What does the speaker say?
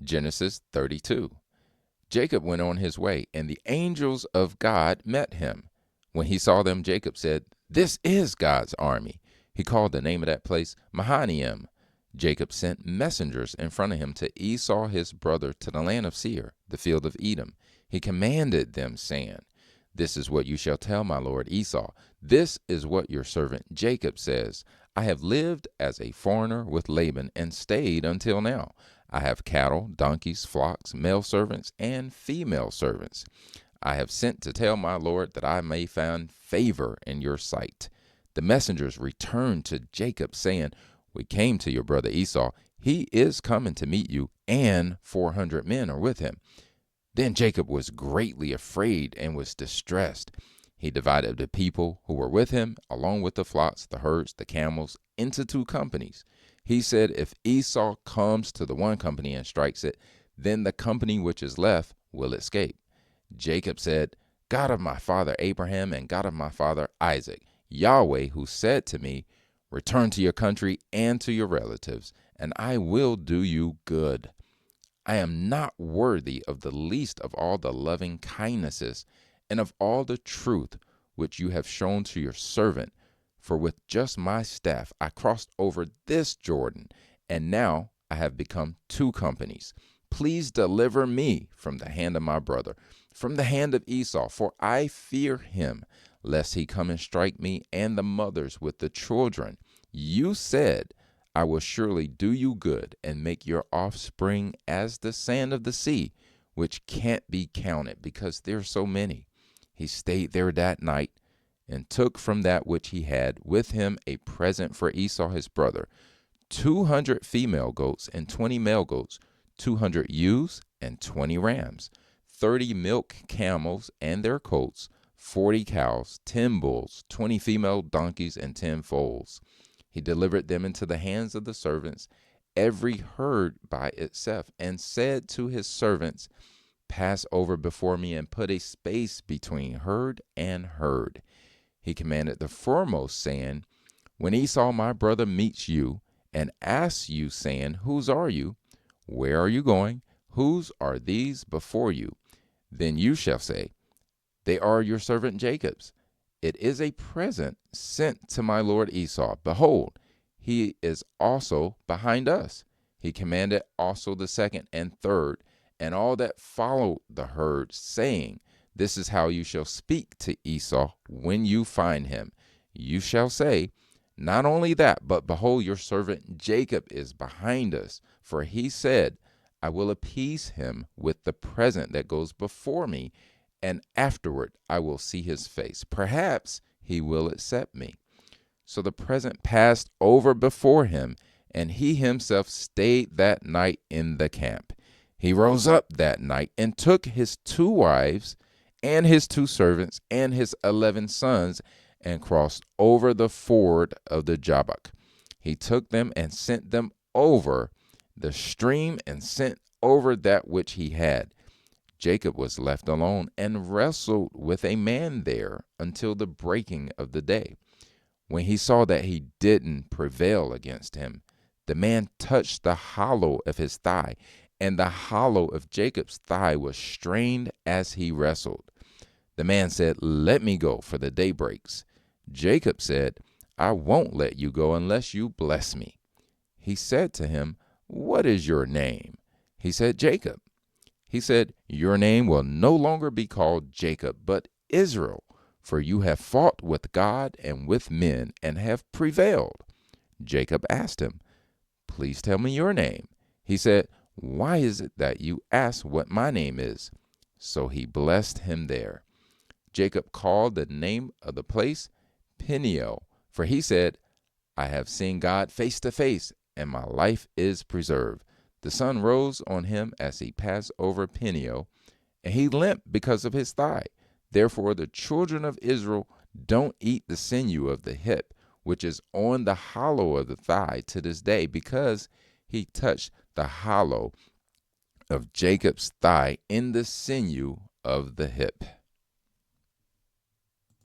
Genesis 32. Jacob went on his way, and the angels of God met him. When he saw them, Jacob said, "This is God's army." He called the name of that place Mahanaim. Jacob sent messengers in front of him to Esau his brother to the land of Seir, the field of Edom. He commanded them, saying, "This is what you shall tell my lord Esau. This is what your servant Jacob says. I have lived as a foreigner with Laban and stayed until now. I have cattle, donkeys, flocks, male servants, and female servants. I have sent to tell my lord that I may find favor in your sight." The messengers returned to Jacob, saying, "We came to your brother Esau. He is coming to meet you, and 400 men are with him." Then Jacob was greatly afraid and was distressed. He divided the people who were with him, along with the flocks, the herds, the camels, into two companies. He said, "If Esau comes to the one company and strikes it, then the company which is left will escape." Jacob said, "God of my father Abraham and God of my father Isaac, Yahweh, who said to me, 'Return to your country and to your relatives, and I will do you good.' I am not worthy of the least of all the loving kindnesses and of all the truth which you have shown to your servant. For with just my staff I crossed over this Jordan, and now I have become two companies. Please deliver me from the hand of my brother, from the hand of Esau, for I fear him, lest he come and strike me and the mothers with the children. You said, 'I will surely do you good and make your offspring as the sand of the sea, which can't be counted because there are so many.'" He stayed there that night and took from that which he had with him a present for Esau his brother, 200 female goats and 20 male goats, 200 ewes and 20 rams, 30 milk camels and their colts, 40 cows, 10 bulls, 20 female donkeys, and 10 foals. He delivered them into the hands of the servants, every herd by itself, and said to his servants, "Pass over before me and put a space between herd and herd." He commanded the foremost, saying, "When Esau my brother meets you and asks you, saying, 'Whose are you? Where are you going? Whose are these before you?' then you shall say, 'They are your servant Jacob's. It is a present sent to my lord Esau. Behold, he is also behind us." He commanded also the second and third, and all that followed the herd, saying, "This is how you shall speak to Esau when you find him. You shall say, not only that, but behold, your servant Jacob is behind us. For he said, I will appease him with the present that goes before me, and afterward I will see his face. Perhaps he will accept me." So the present passed over before him, and he himself stayed that night in the camp. He rose up that night and took his 2 wives and his 2 servants and his 11 sons and crossed over the ford of the Jabbok. He took them and sent them over the stream and sent over that which he had. Jacob was left alone and wrestled with a man there until the breaking of the day. When he saw that he didn't prevail against him, the man touched the hollow of his thigh, and the hollow of Jacob's thigh was strained as he wrestled. The man said, "Let me go, for the day breaks." Jacob said, "I won't let you go unless you bless me." He said to him, "What is your name?" He said, "Jacob." He said, "Your name will no longer be called Jacob, but Israel, for you have fought with God and with men and have prevailed." Jacob asked him, "Please tell me your name." He said, "Why is it that you ask what my name is?" So he blessed him there. Jacob called the name of the place Peniel, for he said, "I have seen God face to face, and my life is preserved." The sun rose on him as he passed over Peniel, and he limped because of his thigh. Therefore the children of Israel don't eat the sinew of the hip, which is on the hollow of the thigh to this day, because he touched the hollow of Jacob's thigh in the sinew of the hip.